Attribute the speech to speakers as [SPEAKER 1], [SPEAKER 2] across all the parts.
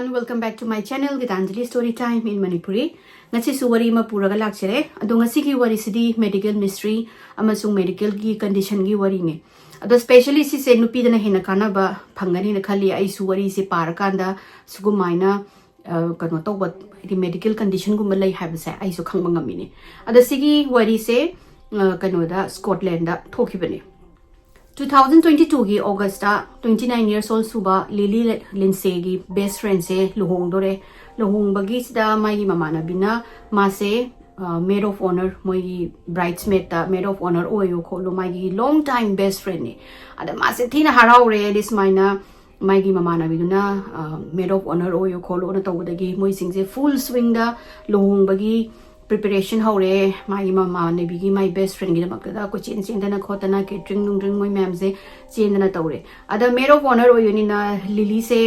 [SPEAKER 1] everyone, welcome back to my channel Gitanjali story time in Manipuri. Ngasi suwari ma puraga lakchere ado ngasi ki wari sidi medical mystery amasung medical gi condition gi wari ne ado especially si se nupi dana hena kana ba phangani na khali ai suwari se parakanda sugumaina kano to ba di medical condition gum lai haiba se ai su khangba ngami ne ado sigi wari se kano da Scotland da thokibane 2022 की August 29 years old suba Lily Lindsay की best friend से लुहोंग दोरे लुहोंग बगी सिदा माई ममाना बिना माँ से maid of honor मोई bridesmaid ता maid of honor ओयो खोलो माई long time best friend ने अदे माँ से थी ना हराओ रे दिस माइना माई की ममाना बिना maid of honor ओयो खोलो ना तो उधगी मोई सिंग से full swing दा लुहोंग बगी preparation ho re mai mama ne bigi my best friend gi mak da ko chin chin dana khotana catering nung ring moi ma'am se chin dana tawre ada maid of honor oyuni na Lily se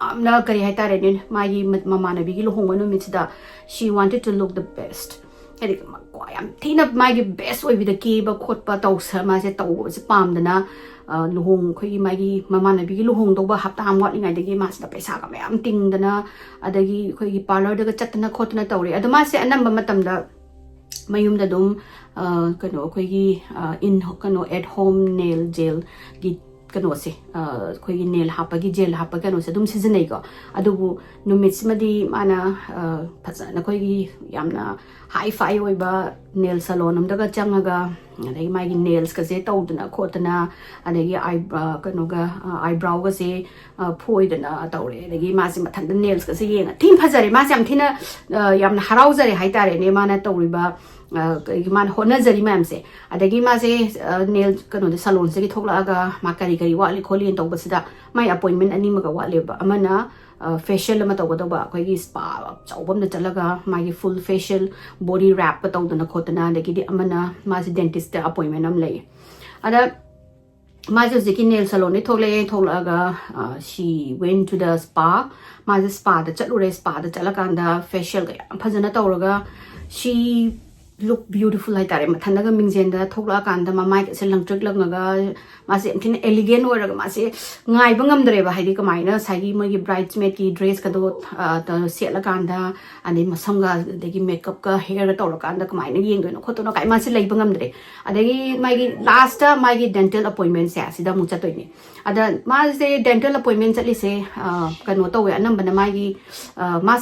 [SPEAKER 1] amna kari hai tare ne mai mama ne bigi lo hongwa no mit da she wanted to look the best edi ko am thina mai gi best oi with the ki ba khot pa taw sa ma se taw se pam dana luhong khoi mai mama na bigi luhong do ba hapta am wat ngai dagi mas da paisa ka me am ting dana adagi khoi gi parlor da chatna khotna tawre adama se anamba matam da mayum da dum kano khoi gi in kano at home nail gel gi kano se khoi gi nail hapa gi gel hapa kano se dum season nei ko adubu numit simadi mana phasana khoi gi yamna high fi oi ba nail salon am daga changaga adagi mai gi nails ka se tawdna khotna adagi kano ga eyebrow ga se phoidna tawre adagi ma se mathan nails ka se yenga thim phajare ma se am thina yamna harau jare hai tare ne mana tawriba man hona jari mam se adagi ma se nail kano de salon se gi thokla ga ma kari kari wali kholi en tawba sida my appointment ani ma ga wale ba amana facial ama tawba ba khoi gi spa chawbam na chalaga ma gi full facial body wrap pa tawdna khotna adagi di amana ma se dentist appointment am lay ada ma je ziki nail salon ni thokla ga she went to the spa ma je spa da chalure spa da chalakanda facial ga yam phajana tawraga she look beautiful hai tare mathana ga mingjen da thokla kanda ma mai se langtrik langga ma se thin elegant oraga ma se ngai bangam dre ba haidi kamaina sagi mo gi bridesmaid ki dress ka do ta se la kanda ani masam ga degi makeup ka hair ga tawla kanda kamaina yeng do no khoto no kai ma se lai bangam dre adagi mai gi last mai gi dental appointment se asida mu chatoi ni ada ma se dental appointment chali se kano to we anam bana mai gi ma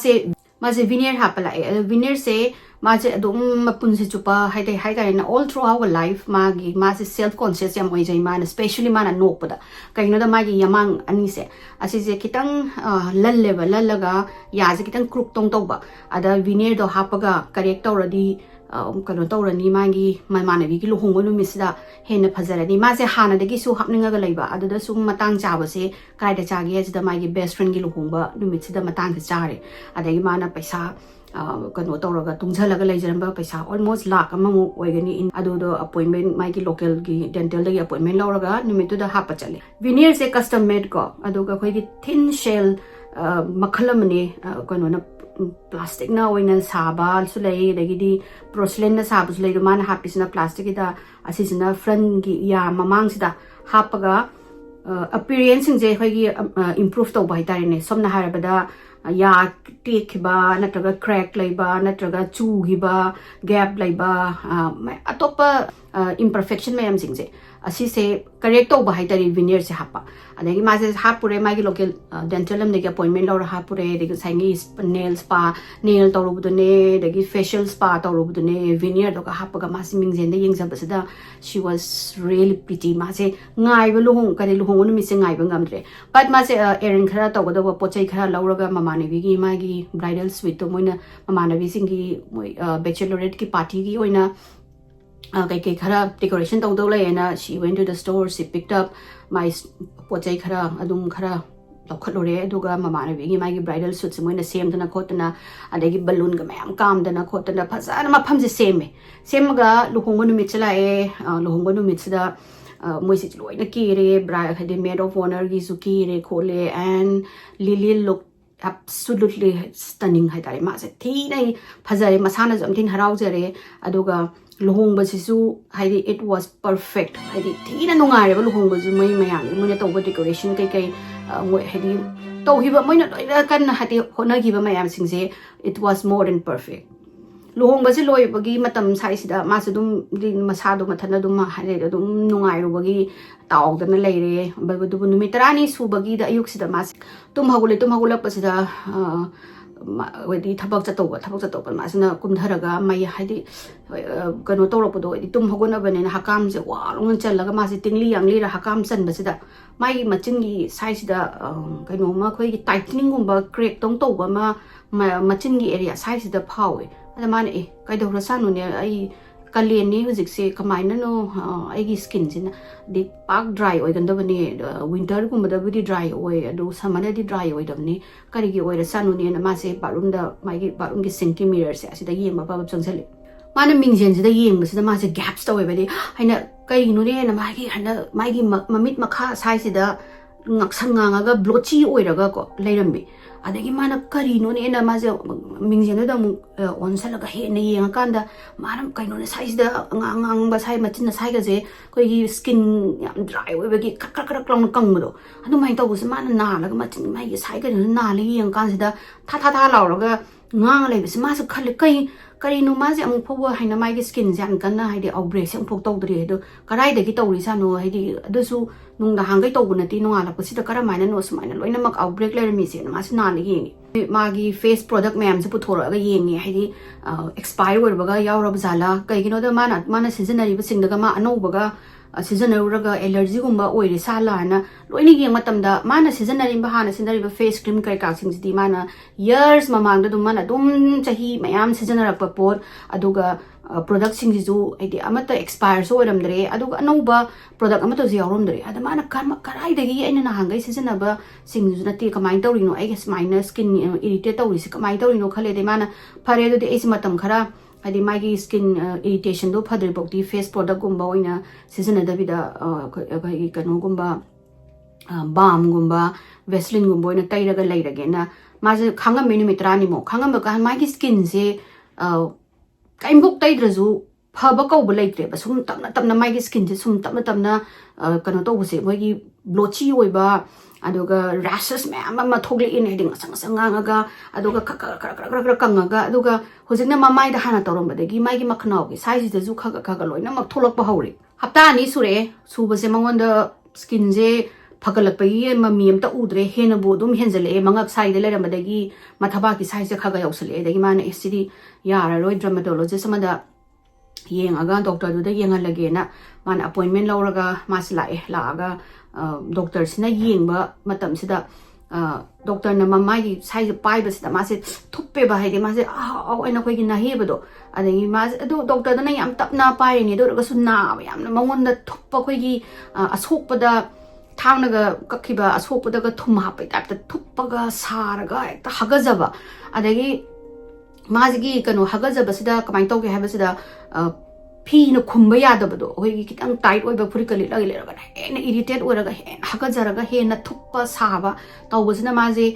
[SPEAKER 1] se veneer hapala veneer se ma je adum mapun se chupa hai dai na all through our life ma se self conscious yam oi jai man especially man nok pada kaino da ma gi yamang ani se asi je kitang lallaga ya je kitang crook tong ba ada veneer do hapaga correct tawradi kano tawrani magi manabi gi luhong no misida hena phajarani ma se hana dagi su hapninga ga leiba adada sum matang chaba se kai da chagi ajida magi best friend gi luhong ba numisida matang se chare adagi mana paisa kano tawraga tungzalaga leijaramba paisa almost lakh amamu oigani in adudo appointment magi local gi dental dagi appointment lauraga numitu da hapa chale veneer se custom made ko aduga khoi gi thin shell makhalamani kano na plastic na oina saba su lei dagi di porcelain na saba su lei do man happy na plastic da asisina front gi ya mamang sida hapaga appearance je khoi gi improve to bai tare ne somna harabada ya tekhiba natraga crack laiba natraga chugiba gap laiba atopa imperfection mayam singje asi se correct to bai tare veneer se hapa adagi ma se hapure ma gi local dental am degi appointment laura hapure degi sangi nail spa nail tawrubudune degi facial spa tawrubudune veneer do ka hapaga ma se mingjen de yengsa basada she was really pretty ma se ngai ba luhong kare luhong nu mi se ngai ba ngamdre but ma se erin khara tawda ba pochai khara lauraga mamanebi gi ma gi bridal suite to moina mamanebi singi moi bachelorette ki party gi oina kai khara decoration tawdo lai na she went to the store she picked up my pochai khara adum khara lokhalore aduga mamanebi gi ma gi bridal suit se moina sem dana khotna adagi balloon ga mayam kam dana khotna phajana mafam se sem ga luhong nu mi chala luhong nu mi chida moi se loina ki re bride hade maid of honor gi su ki re khole and Lily look absolutely stunning hai tare ma se thi nai phajare masana jam thin harau jare aduga luhong ba sisu haidi it was perfect haidi thina nungai ba luhong ba ju mai mayang mo na to decoration kai moi haidi tauhiba moina loina kan hati honagiba mayam singse it was more than perfect luhong basi loy bagi matam sai sida mas dum masado mathana dum hare dum nungai ru bagi taw dana leire babadu numi tarani su bagi da ayuk sida mas tum hagule pasida wadi thabak chatoba masna kumtharaga mai hadi kano tawrapdo wadi tum hagona bane hakam je walung chalaga masi tingli yangli ra hakam san basida mai machingi size da kano ma khoi tightening gumba crack tong toba ma machingi area size da phawe ada man e kai do rasanu ne ai kalen ni hujik se kamaina no ai gi skin jina di pak dry oi ganda bani winter gumba da budi dry oi adu samana di dry oi dabni kari gi oi rasanu ne na ma se barum da mai gi barum gi sinki mirror se asida yeng ba ba changsale mana mingjen sida yeng basida ma se gaps ta oi badi haina kai nu ne na mai gi mamit makha sai sida ngaksanga ga blotchy oi raga ko leirambi adagi mana kari no ne na ma se mingjen da mu onsala ga he ne yeng kanda manam kai no ne size da ngang ba sai machin na sai ga je koi gi skin yam dry oi bagi kak long kang mo do adu mai to bus mana na la ga machin mai gi sai ga na le yeng kan sida tha law ra ga ngang le bis ma se khal kai kari no ma se amuk phawa haina mai gi skin jam kan na haidi outbreak sem phok tau dri do karai da gi tau ri sa no haidi adu su nung da hangai tau na ti no ala pasida kara mai na no smaina loina mak outbreak le mi se ma se na le gi magi face product ma'am se puthora ga yengi haidi expire wer baga yaura bzala kai gi no da mana seasonary ba sing daga ma ano baga seasonary ga allergy gumba oire sala na loini gi matam da mana seasonary ba hana seasonary ba face cream kai ka sing di mana years mamang da dum mana dum chahi mayam seasonary pa pot aduga product sing ju ide amata expire so ram dre aduga anoba product amata ji yarum dre ada mana karai da gi aina na hangai seasonary ba sing ju nati kamai tawri no I guess minus skin irritate tawri se kamai tawri no khale de mana phare do de is matam khara adi magi skin irritation do phadri bokti face product gumba oina season da bida kai kanu gumba balm gumba vaseline gumba oina tairaga leirage na ma je khangam menu mitrani mo khangam ba magi skin se kaim bok taidraju phaba ko bu leitre ba sum tamna magi skin se sum tamna kanu to buse mogi blotchy oiba aduga rashes ma thogli in heading sanga ga aduga kaka kangaga aduga hojikna mamai da hana torom badagi mai gi makhnaw gi size da ju khaga loina mak tholok ba hawri hapta ni sure subase mangon da skin je phagalak pai mami am ta udre hena bo dum henjale mangak sai de leram badagi mathaba ki size khaga yausale dagi man sd yara roi dermatologist samada yeng aga doctor du da yenga lage na man appointment lauraga mas laaga doctor sina yengba matam sida doctor na mamai gi size pai ba sida mase thuppe ba haide mase au aina koi gi na he bado adagi mas adu doctor da na yam tapna pai ni do ga sunna yam na mangon da thuppa koi gi asok pada thangna ga kakhiba asok pada ga thum ha pai ta thuppa ga saraga ekta hagajaba adagi masigi kanu hagajaba sida kamai tawge haba sida phi no khumba yadabado hoi kitang tight oi ba phuri kali lagi leraga hen irritate oraga hen hagajaraga hen na thuppa saba tawbasina maje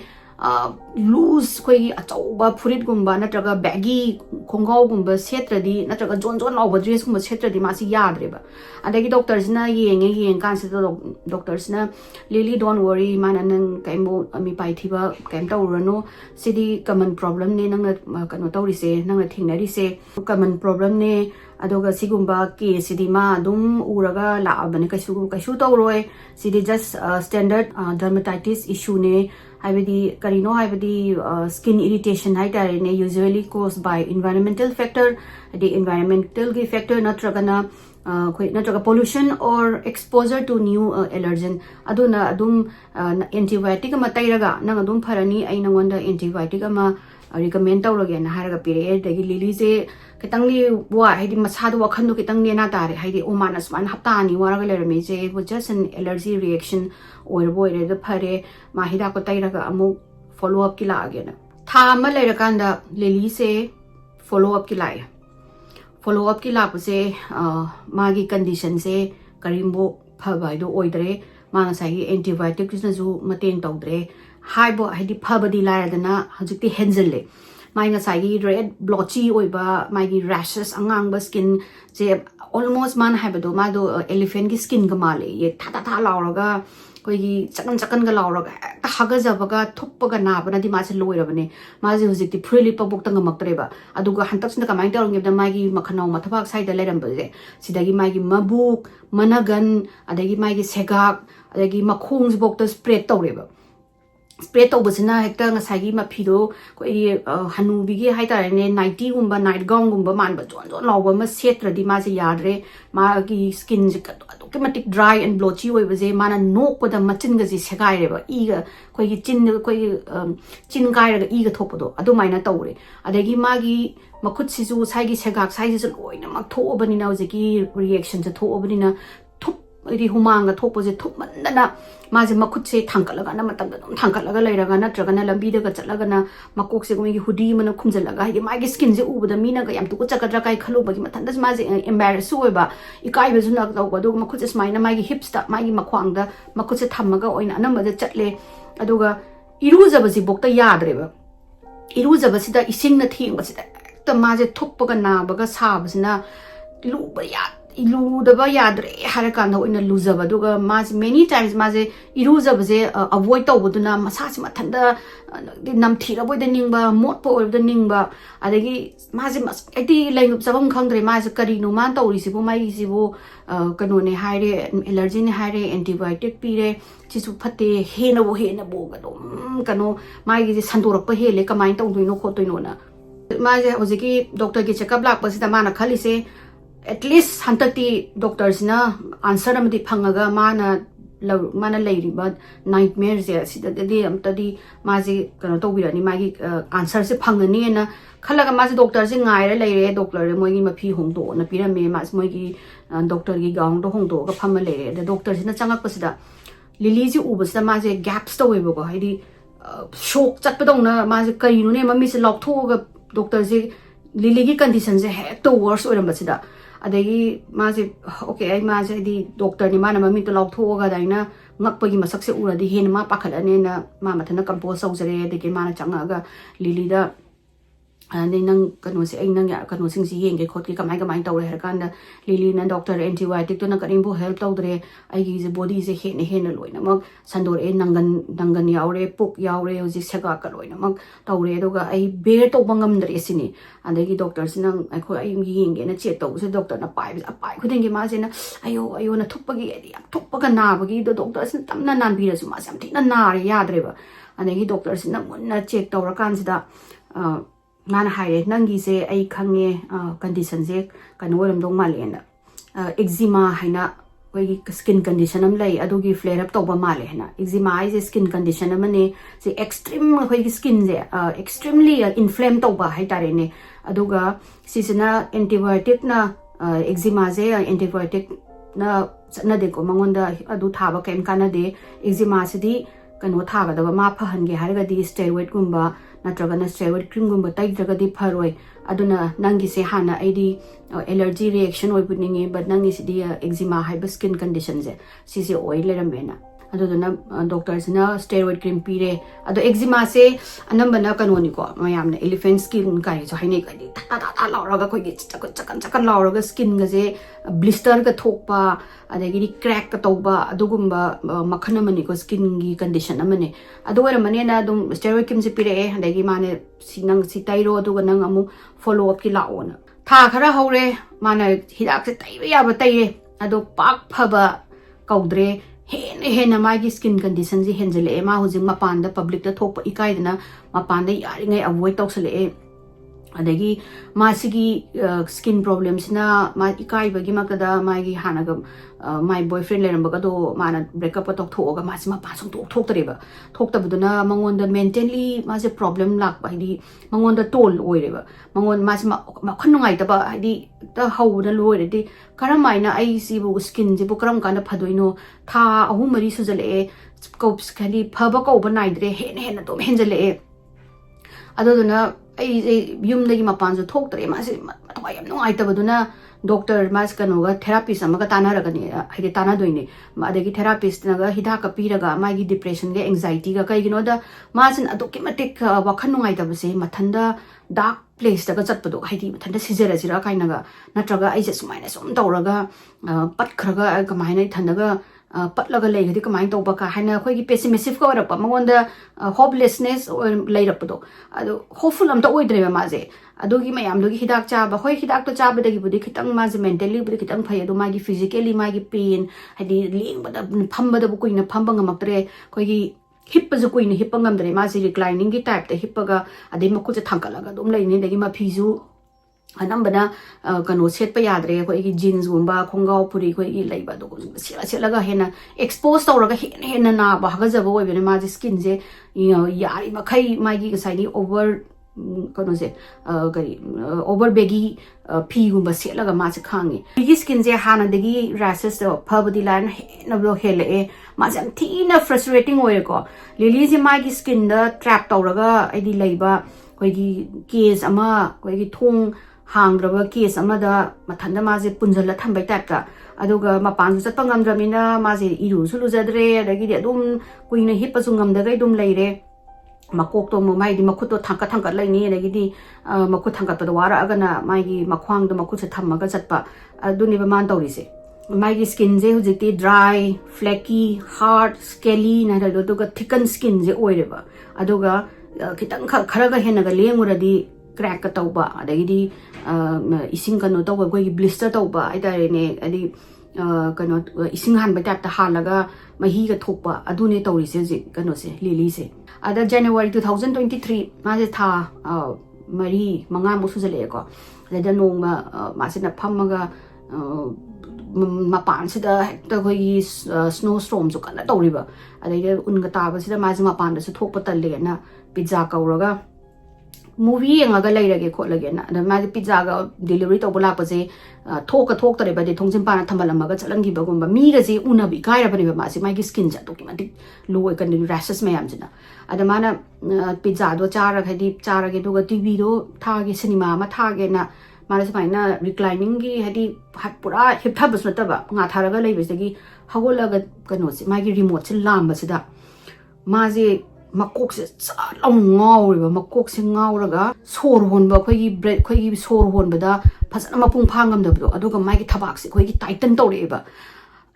[SPEAKER 1] loose koi achauba phurit gumba natraga baggy khongau gumba setradi natraga jon lawa dress gumba setradi masi yadreba adagi doctors na yeng kan se doctors na lily don't worry mana nang kaimo ami pai thiba kaim tawrano sidi common problem ne nang kanu tawri se nang thingnari se common problem ne adoga sigumba ke sidima dum uraga la abane kaishu tawroi sidi just standard dermatitis issue ne haibadi karino haibadi skin irritation hai tare ne usually caused by environmental factor the environmental factor natragana natraga pollution or exposure to new allergen aduna adum antibiotic ma tairaga nang adum pharani ai nangonda antibiotic ma recommend tawrage na haraga pire dagi lily je kitangli wa haidi masadu wakhandu kitang ne na tare haidi omanas man haptani waraga lerami je it was just an allergy reaction or boy the phare ma hida ko tairaga amu follow up ki la agena tha ma lera kanda lily se follow up ki la puse magi condition se karimbo phaba do oidre ma sai antibiotic na ju mateng tawdre haibo haidi phabadi la dana hajukti henjelle mai nga sai red blotchy oiba mai gi rashes angang ba skin je almost man haibado ma do elephant gi skin ga male ye tha lawraga koi gi chakan ga lawraga hekta hagajabaga thuppaga nabana di mase loirabane mase hujikti freely pabokta ngamaktreba aduga hantaksna kamai tawngibda magi makhanau mathawak saida leirambaje sidagi magi mabuk managan adagi magi segak adagi makhong bokta spread tawreba spread tawbasina hekta ngasagi mafido koi hanubigi haitarane 90 gumba night gown gumba manba jon jon lawba ma setradi mase yadre magi skin je automatic dry and blotchy oibaje mana nokpada machin gaji segaireba iga koi chin gairaga iga thopado adumaina tawre adagi magi makhut sisu saigi segak saigi su loina mak thobanina hojiki reaction je thobanina iri humanga thopose thupmandana maje makhutse thangkalaga na matamda dum thangkalaga leiraga natragana lambi daga chatlaga makokse gomi hudi mana khumjalaga hidi magi skin je ubada mina ga yam tu chakadra kai khalubagi mathanda maje embarrass oiba ikai bezu na tawba do makhutse smaina magi hips ta magi makhwangda makhutse thamaga oina anamba je chatle aduga irujabaji bokta yadreba irujabasida isingna thingbasida ta maje thuppaga nabaga sabasina luba ya iludaba yadre harakanda oina luzaba duga mas many times maze iruzabase avoid tawbuduna masasi mathanda namthira boida ningba motpa oibda ningba adagi maze mas ati laingup sabam khangdre maze karino man tawrisibu mai sibu kano ne haire allergy ne haire antibiotic pire chisu phate hena bo gadom kano mai gi sandorakpa hele kamai tawduino khotoino na maze hojiki doctor gi checkup lak pasida mana khalise at least hantakti doctors na answer amadi phangaga mana leiriba nightmares ya sidadi amtadi maji kano tobirani magi answer se phangani na khalaga maji doctor se ngaire leire doctor moigi mafi hongdo na pirame mas moigi doctor gi gaung do hongdo ga phama leire the doctor se na changak pasida lili ji ubasda maji gaps to webo go haidi shock chatpadong na maji kainu ne mami se loktho ga doctor se lili gi condition se hek to worse orambasida adagi maje okay ai maje di doctor ni mana mami to lauthoga daina ngakpagi masakse uradi hen ma pakhalane na ma mathana compose saujare adagi mana changaga lili da ane nang kanu se ai nang ya kanu sing si yenge khotki kamai tawre harkanda lili na doctor antibiotic to na karimbo help tawdre ai gi je body se hen loina mak sandor e nangan yaure puk yaure hoji sega ka loina mak tawre doga ai bear to bangam dre sini adagi doctor sinang ai kho ai yenge na che taw se doctor na pai khuding gi ma se na ayo na thuppagi edi thuppaga na bagi do doctor sin tamna nan bi rasu ma sam thi na re yadre ba adagi doctor sin na check tawra kan sida mana haire nangi se ai khange condition je kanoram dong malena eczema haina koi skin condition am lai adugi flare up toba male na eczema is a skin condition amane se extreme koi skin je extremely inflamed toba hai tare ne aduga sisina antibiotic na eczema je antibiotic na na de ko mangonda adu thaba kem kana de eczema sidi kano thaga da ma phahange harga di steroid gumba natragana steroid cream gumba taidragadi pharoi aduna nangi se hana aidi allergy reaction oi buningi but nangi sidi eczema haiba skin condition je sisi oi leramena aduna doctors na steroid cream pire ado eczema se anambana kanoni ko mayamna elephant skin kai so haine kai ta lauraga koi gi chakan lauraga skin ga je blister ka thokpa adagi crack ka toba adugumba makhana mani ko skin gi condition amane adu wera mane na dum steroid cream se pire adagi mane sinang sitairo aduga nang amu follow up ki laona tha khara haure mana hidak se taiba yaba taire ado pak phaba kaudre hen magi skin condition ji henjele ma hujing mapan da public da thokpa ikai dana mapan da yari ngai avoid toksale adagi masigi skin problems na ma ikai bagi makada magi hanaga my boyfriend lerambaga do mana breakup tok thoga ma sima pa sung thok tareba thoktabuduna mangonda mentally ma je problem lak ba di mangonda tol oireba mangon ma sima khanungai ta ba di ta hawna loire di karamaina ai sibu skin je bu karam kana phadoino tha ahum mari sujale scopes khali phaba ko banaidre hen to henjale adoduna ai yumdagi mapanjo thoktre ma se thwai yam ngai tabaduna doctor mas kanoga therapist amaga tanaragani haide tana doine adagi therapist naga hida ka piraga magi depression ga anxiety ga kai gino da masin adokimatic wakhan ngai tabase mathanda dark place daga chatpado haidi mathanda sijera jira kainaga natraga ai je sumaina sum tawraga pat khraga kamaina thandaga patlaga leigadi kamai tawba ka haina khoi pessimistic ka ora pa mangonda hopelessness leirapdo adu hopeful amta oidre ma je adugi mayam dogi hidak chaba hoi hidak to chaba dagi budi khitang ma je mentally budi khitang phai adu magi physically magi pain hadi lengbada phambada bu kuina phamba ngamaktre khoi hippa ju kuina hippa ngamdre ma je reclining gi type te hippa ga ade makku je thangkalaga dum leini dagi ma phizu anambana kano set pa yadre ko igi jeans gumba khongau puri ko igi leiba do sila sila ga hena expose tawraga hena na ba ga jabo oi bene ma skin je yari makhai ma gi sai over kano je gari over baggy phi gumba sela ga ma khangi igi skin je hana degi rashes to phabadi line hena blo hele e ma jam thina frustrating oi ko lily je ma gi skin da trap tawraga aidi leiba ko igi case ama ko igi thong hangdraba case amada mathanda maje punjala thambai type ta aduga mapan ju chatpa ngamdramina maje iru su lujadre adagi adum kuina hippa su ngamdagai dum leire makok to mo mai di makut to thangka laini adagi di makut thangka pa wara agana mai gi makhwang do makut se thamaga chatpa aduni ba man tawrise mai gi skin je hujiti dry flaky hard scaly na do to ga thicken skin je oireba aduga kitang kharaga henaga lenguradi crack ka tawba adagi ising kano tawba koi blister tawba aidare ne adi kano ising han ba tap ta halaga mahi ga thokpa adune tawrise je kano se lily se ada January 2023 ma je tha mari manga mu sujale ko ada nongma ma se na phamaga mapan sida hekta koi snowstorm su kana tawriba adai un ga taba sida ma je mapan da su thokpa talle na pizza kauraga movie yengaga leirage kholage na da ma pizza ga delivery to bola pa je thok tare ba de thongjin pa na thamalamaga chalangi ba gumba mi ga je unabi kai ra ba ne ma se mai skin ja to ki ma dik low kan rashes mayam jina ada mana pizza do chara khadi chara ge do ga tv do tha ge cinema ma tha ge na mara se na reclining gi hadi pura hip tha bus mata ba nga thara ga lei be gi hagola ga kano se mai gi remote se lamba sida ma je makok se long ngau makok se ngau raga sor hon ba khoi gi bread khoi gi sor hon ba da phasana mapung phangam da bro aduga mai gi thabak se khoi gi tighten tawre ba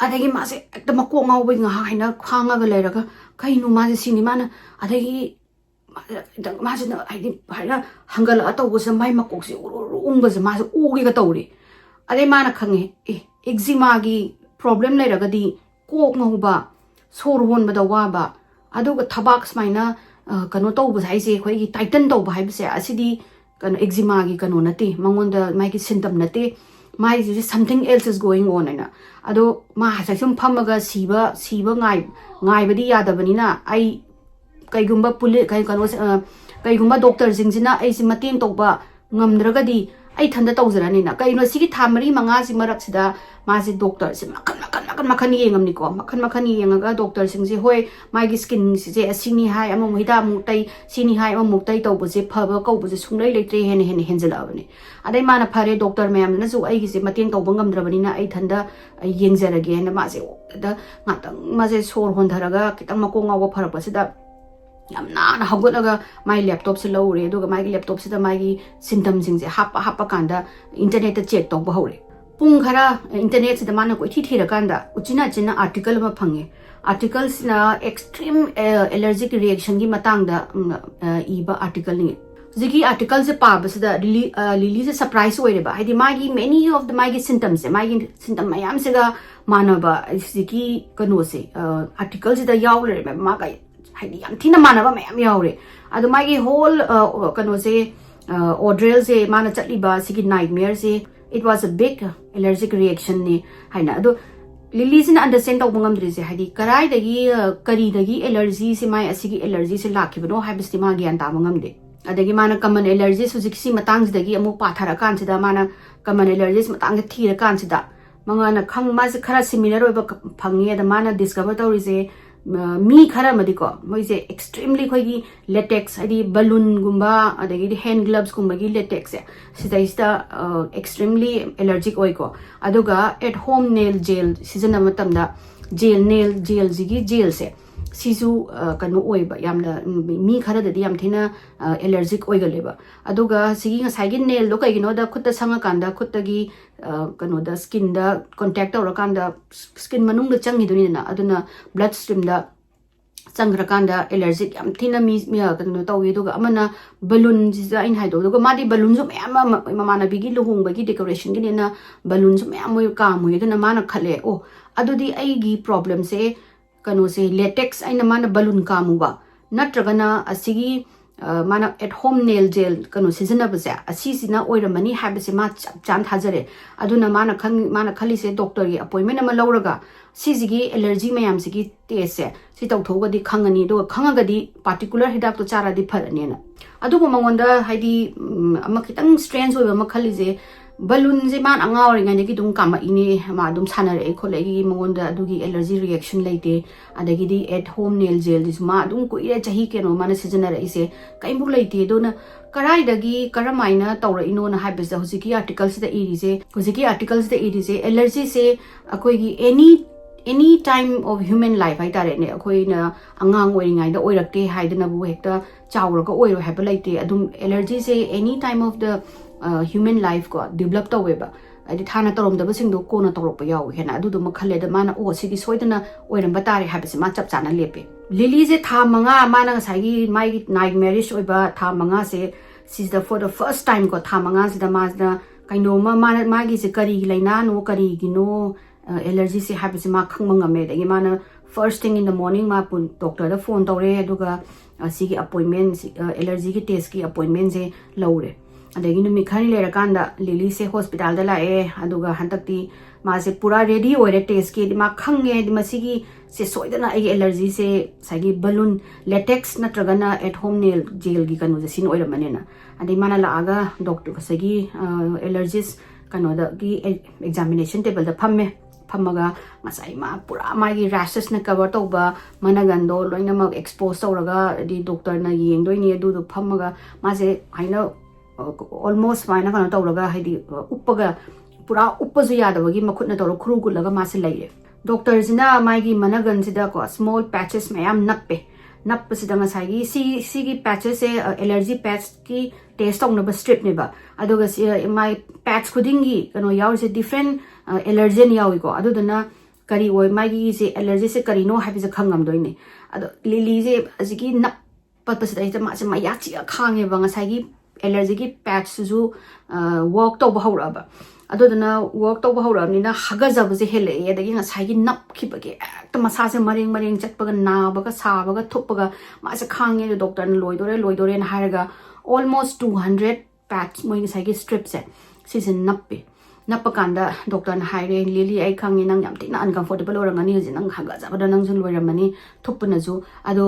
[SPEAKER 1] adagi ma se ekta makok ngau ba nga haina khanga ga leraga kai nu ma se sini mana adagi ma se na ai haina hangal ataw go se mai makok se ung ba se ma se o gi ga tawre adai mana khange eczema gi problem leraga di kok ngau ba sor hon ba da wa ba aduga thabak smaina kano tawba haise khoi gi tighten tawba haibse asidi kano eczema gi kano nate mangonda mai gi symptom nate mai is something else is going on na ado ma hasasum phamaga siba ngai badi yadabani na ai kaigumba puli kai kano kaigumba doctor jingjina ai si mateng tawba ngamdraga di ai thanda tawjarani na kai no sigi thamari manga si marak sida ma si doctor si makan yengam ni ko makan yengaga doctor sing si hoi mai gi skin si je asini hai among hida mutai sini hai among mutai tawbu je phaba ko bu je sunglai leitre hen henjala bani adai mana phare doctor mayam na su ai gi se mateng tawba ngamdrabani na ai thanda yengjara ge na ma se da ngatang ma je sor hon dharaga kitang makong ngawa pharak pasida yamna na hagolaga my laptop se lawre aduga my laptop se da my symptoms sing je hapa kanda internet ta check tawba hore pung khara internet se da mana ko thi ra kanda uchina china article ma phange articles na extreme allergic reaction gi matang da iba article ni zigi article se pa bas da lily se surprise oi re ba hidi magi many of the magi symptoms se magi symptom mayam se ga manaba zigi kano se article se da yaw re ba ma ga hidi yam thina manaba mayam yaw re adu magi whole kano se ordeal se mana chatli ba sigi nightmare se it was a big allergic reaction ni haina adu lily sin understand tawba ngamdri se hadi karai dagi kari dagi allergy se mai asigi allergy se lakhibano haibsti ma gyan ta ngamde adagi mana common allergies hujiksi matang dagi amu pathara kan sida mana common allergies matang thira kan sida mangana khang ma se khara similar oiba phangi da mana discover tawri se mi khara madiko moise extremely khoigi latex adi balloon gumba adagi hand gloves gumba gi latex sida ista extremely allergic oiko aduga at home nail gel season matamda nail gel zigi gel se sisu kanu oiba yamna mi khara da yam thina allergic oigaleba aduga sigi ngasai gi nail do kai no da khutta sanga kanda khutta gi kanu da skin da contact aura kanda skin manung da changi duni na aduna blood stream da changra kanda allergic yam thina mi kanu tawi duga amana balloon jisa in haido duga madi balloon so mayam mama bigi luhung bagi decoration gi na balloon so mayam moy ka moy duna mana khale o adudi ai gi problem se kanu se latex aina mana balloon kamuba natragana asigi mana at home nail gel kanu seasona base asisina oiramani habase ma chan thajare aduna mana khali se doctor gi appointment ama lauraga sisigi allergy mayam sigi test se si tawthogadi khangani do khangagadi particular hidak to chara di pharani na adugo mangonda haidi ama kitang strange oiba ma khali je balloon je man anga oringa ne ki dum kama ini ma dum sanare khole gi mangonda adugi allergy reaction leite adagi di at home nail gel dis ma dum ko ire chahi ke no mana seasonal ise kaimbu leite do na karai dagi karamaina tawra ino na habisa hosiki articles da iri je hosiki articles da iri je allergy se akoi gi any time of human life hai tare ne akoi na angang oringa da oirakte haidana bu hekta chawra ko oiro have leite adum allergy se any time of the human life ko develop to weba adi thana torom da basing do ko na torok pa yaw hena adu do makhale da mana o sigi soidana oiram batari habise ma chap chana lepe lily je tha manga mana sai gi mai nightmarish oiba tha manga se sis the for the first time ko tha manga se da ma da kaino ma gi se kari laina no kari gi no allergy se habise ma khangmanga me da gi mana first thing in the morning ma pun doctor da phone tawre aduga sigi appointment allergy ki test ki appointment je laure adagi numi khani lera kanda lily se hospital da lae aduga hantakti ma se pura ready oire test ki ma khange di masigi se soidana ai allergy se sagi balloon latex natragana at home nail gel gi kanu je sin oira manena adi mana la aga doctor sagi allergist kanu da gi examination table da phamme phamaga masai ma pura ma gi rashes na cover toba managando loina ma expose tawraga di doctor na yengdoi ni adu do phamaga ma se haina almost fine kana tawraga haidi uppaga pura uppazu yadawagi makhutna tawra khuru gulaga mase laire doctor sina maigi managan sida ko small patches mayam nappe sida ngasai gi si gi patches se allergy patch ki test ong na strip ne ba aduga my patch khudingi kano yaw se different allergen yawi ko adudana kari oi maigi se allergy se kari no habi se khangam doine ado lily je asigi nap patpasida ita ma se mayachi khange ba ngasai gi allergy ki patch su work to bahura ba adudana work to bahura ni na haga jab je hele e dagi ngasai gi nap khibage ekta masa se mareng chatpaga na baga sa baga thupaga ma se khange de doctor na loidore na haraga almost 200 patch moi ngasai gi strip se season nappa kanda doctor na haire lily ai khange nang yam tina uncomfortable orangani je nang haga jab da nang jun loiramani thupna ju ado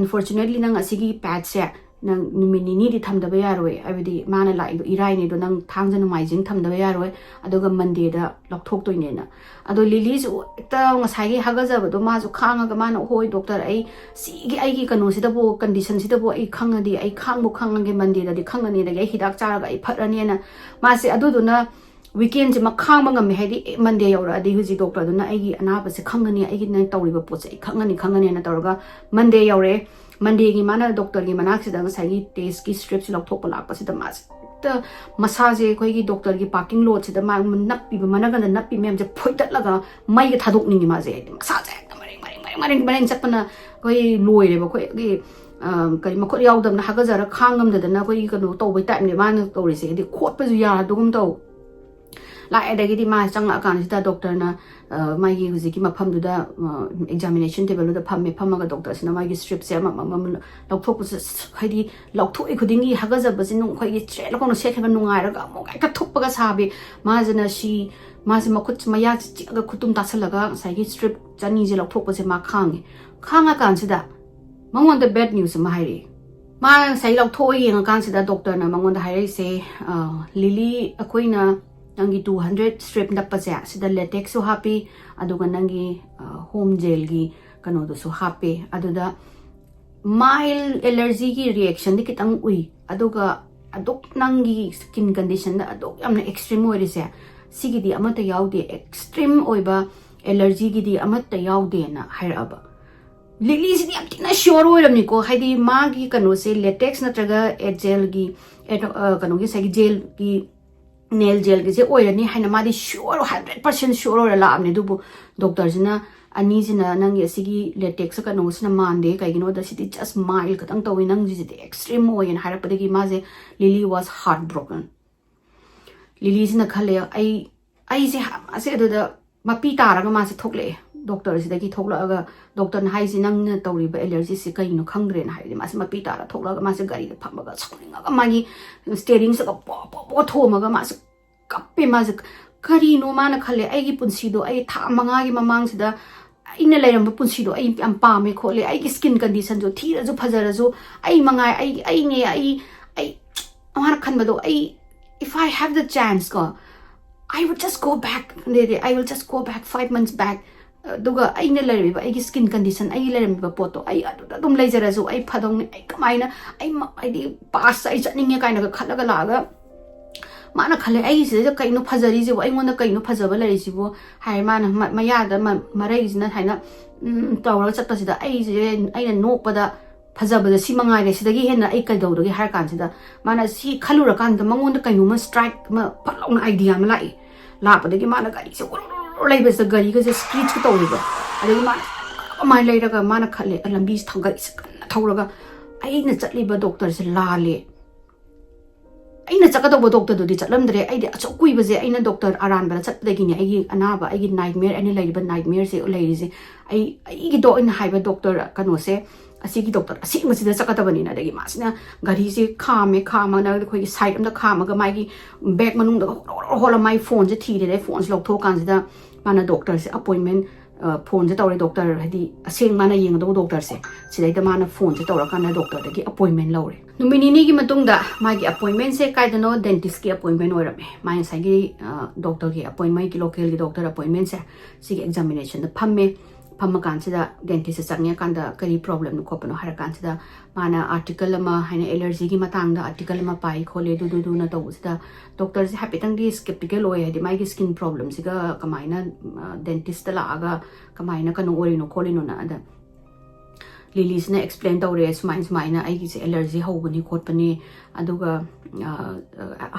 [SPEAKER 1] unfortunately nang asigi patch se nang numini di thamdaba yaroi abidi mana la irai ni do nang thangjana maijing thamdaba yaroi aduga monday da lokthok toine na ado lily su ta ngasai gi hagajaba do ma su khanga ga mana hoi doctor ai si gi ai gi kanu sida bo condition sida bo ai khangadi ai khangbu khangange monday da di khangani da ai hidak chara ga ai pharani na ma se adu do na weekend je ma khangba ngam haidi monday yora di huji doctor do na ai gi anaba se khangani ai gi na tawriba pot se khangani na tawraga monday yore monday gi mana doctor gi manak sida ngasai gi test ki strips lokthok pa lakpa sida mas ta massage koi gi doctor gi parking lot sida ma nappi ba mana ga nappi mem je phoitat laga mai ga thadok ningi ma je massage mareng chapna koi loire ba koi gi kari ma khot yaudam na haga jara khangam da na koi kanu to bai time ne man to ri se di khot pa ju ya dugum to la edagi di ma changa kan sida doctor na mai gi uzi ki ma pham du da examination table da pham ga doctor sina mai gi strip se ma lokthok haidi lokthok I khudingi haga jab sin nung khoi gi tre lo kono se kheba nungai ra ga mo ga ka thuk pa ga sabi ma jana si ma se ma khut ma ya chi ga khutum ta salaga sai gi strip chani je lokthok pa se ma khanga kan sida mangon the bad news ma hairi ma sai lokthok yeng kan sida doctor na mangon da hairi se lily akoina nangi 200 strip nappa se sida latex so happy aduga nangi home gel gi kano do so happy aduda mild allergy gi reaction di kitang ui aduga aduk nangi skin condition da aduk amna extreme oi se sigi di amata yaude extreme oiba allergy gi di amata yaude na hairaba Lily is the sure way of Nico, Heidi Magi cano say latex natraga at gel gi at canogi say gel gi nail gel gi oil ni Hanamadi sure 100% sure or alarm dubu doctors na anizina nang yasigi latex canos na mande kaino the city just mild katang to winang the extreme way and harapagi maze Lily was heartbroken. Lily's in the color I said the Mapita Ramasa Tokle. Doctor is the Gitola, Doctor Heisinang, Tori, allergy, Sikaino, Hungry, and Heidi, Masmapita, Tola, Masagari, the Pambaga, swinging a money, staring so what home, Magas, Capi Masak, Carino, Manacale, Agi Punsido, I Tamangagi amongst the in a layer of Punsido, I am palmy, call I skin condition to tears of Pazarazo, I manga, I Maracambado, if I have the chance, go, I would just go back, I will just go back 5 months back. Duga ay nalarib ay skin condition ay larim ba poto ay adum laser azu ay padong ay kamaina ay di pass ay chaning ka na khalaga laga mana khale ay se kaino phajari je ay ngona kaino phajaba lari sibo hai mana maya da marai jina haina tawra chatta sida ay je ay na nokpada phajaba da simangai re sidagi hena ay kai dawdogi har kan sida mana si khalura kan da mangonda kaino ma strike ma phalong idea ma lai la padagi mana gari se like was the girl, you could just screech it over. I didn't mind later, Manacale, and Lambis Tangas, Tauraga. I ain't exactly but doctors lale. I ain't a Zakatoba doctor to the Chalamdre, I did so quick was a doctor around, but at the Guinea, Anaba, I get nightmare, any lady but nightmares, lazy. I get dog in haiba doctor Canose. A sick doctor, a sick was the Sakatabanina, the Gimasna, Garizi, calm, and quick sight of the Kamagamagi, Beckman, all of my phones, the tea, the phones, lock tokens, the mana doctor's appointment, phones, the doctor, the same manner young doctor say, say the man of phones, the doctor, the appointment low. No meaning Matunda, my appointment say, I don't know, dentist appointment or my sagi doctor appointment, local doctor appointments, see examination, the pumme. Pamakansa dentist sangya kanda kari problem kopano harakansa mana article ma haina allergy gi matang da article ma pai khole du na tawusda doctors happy tangi skeptical oy di mai skin problems ga kamaina dentist la aga kamaina kanu ori no khole no na da Lily's na explain tawre smine ai gi allergy hobani khotpani aduga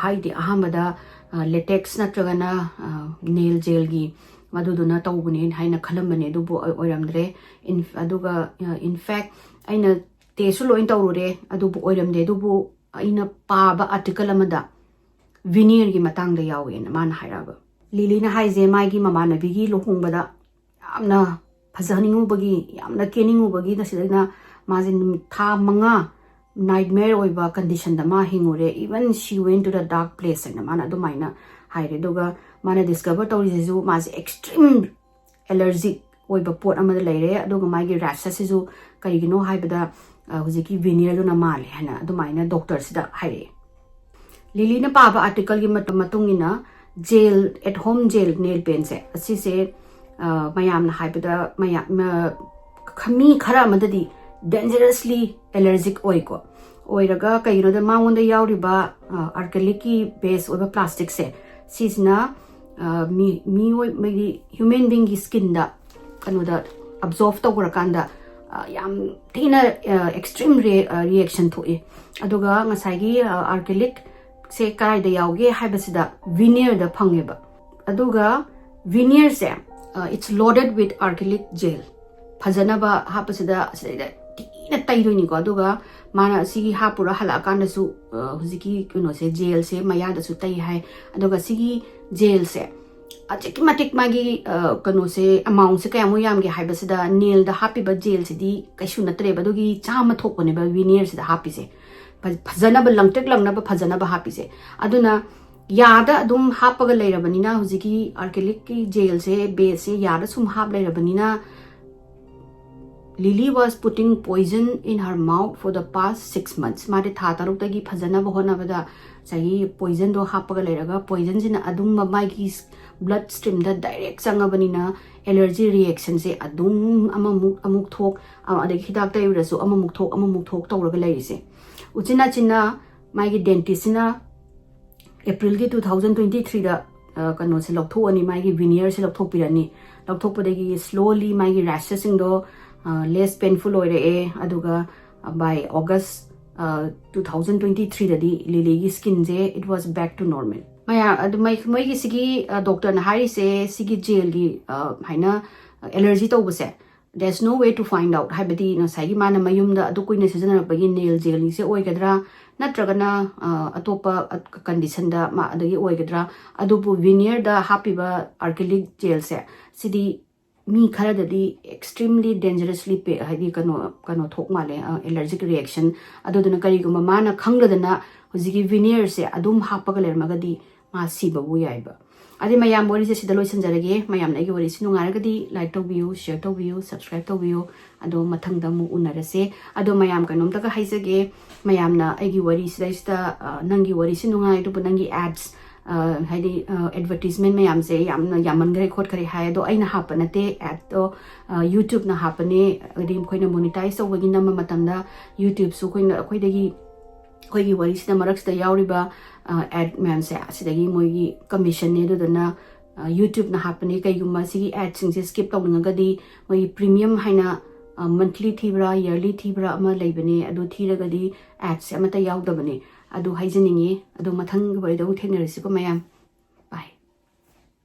[SPEAKER 1] haidi ahamada latex na tragana nail gel gi Maduduna Tawbuni, Haina Kalamane, Dubo Oramdre, in fact, Aina Tesulo in Taure, Adubo Oramde, Dubo, Aina Paba article amada, Vinir Gimatang the Yawi and Man Hiraga. Lilina Haize, Magi Mamana, Vigi, Lohumbada, Amna, Pazani Ubagi, Amna Kenning Ubagi, the Silena, Mazin Ta Manga, nightmare over condition the Mahingure, even she went to the dark place and the Mana Domina, Hairedoga. Mana discovered Torizu mas extreme allergic oiba port amada laire aduga magi rashes isu karigino haibada huziki veneer na male hana adumaina doctors da haire Lily na paba article gi matungina gel at home gel nail pen se asi se mayam na haibada mayam khami khara amadadi dangerously allergic oiko oiraga kayino da maunda yauriba acrylic base oiba plastic se sisna maybe human being skin da kanoda absorb tawrakanda yam tina extreme reaction to aduga ngasagi acrylic se kai da yauge haibasida veneer da phangeba aduga veneer se it's loaded with acrylic gel phajana ba hapasida sida tina taidoni ko aduga mana sigi hapura hala kanda su huziki kuno se gel se maya da su tai hai aduga sigi gel se Matic magi kano se amount se kaya mo yam ge haibasida nail da happy ba gel se di kaishu na tre badugi chama thokone ba veneer se da happy se phajana ba langtek langna ba phajana ba happy se aduna yada adum hapaga leirabanina huziki acrylic ki gel se base se yada sum hap leirabanina Lily was putting poison in her mouth for the past 6 months. Mari thataruk tagi phajana bahona bada sahi poison do hapaga leraga poison jina adum mamai ki bloodstream da direct sangabanina allergy reaction se adum amuk thok adagi hidak ta yurasu amuk thok tawraga leise uchina china mai gi dentist na April ki 2023 da kano se loktho ani mai gi veneer se loktho pirani loktho padagi slowly mai gi rashes sing do less painful oire aduga by August 2023 dadi Lily gi skin je it was back to normal maya adu mai gi sigi doctor na hari se sigi gel gi haina allergy to bose there's no way to find out haibadi na sagi mana mayum da adu koine season bagi nail gel ni se oigadra natragana atopa condition da ma adagi oigadra adu bu veneer da happy ba acrylic gel se sidi mi khara dadi extremely dangerously pe haidi kano thok male allergic reaction adu duna kari guma mana khangladana hojigi veneer se adum hapaga lermagadi ma siba bu yaiba adi mayam wari se sidaloi sanjarage mayam na gi wari sinu ngaragadi like to view share to view subscribe to view ado mathang da mu unarase ado mayam kanom ta ka haisage mayam na agi wari sida nangi wari sinu ngai du nangi ads haidi advertisement mayam se yaman gare khot kare hai do aina hapanate ad to YouTube na hapane adi khoina monetize to wagi nama matamda YouTube su khoina khoidagi khoigi wari sida marak sida yauriba ad mayam se asidagi moigi commission ne do na YouTube na hapane kaiguma sigi ad sing se skip tawngagadi moi premium haina monthly thibra yearly thibra ama leibane adu thiragadi ads amata yaudabane adu haijaningi adu mathang bari do theknarisi ko mayam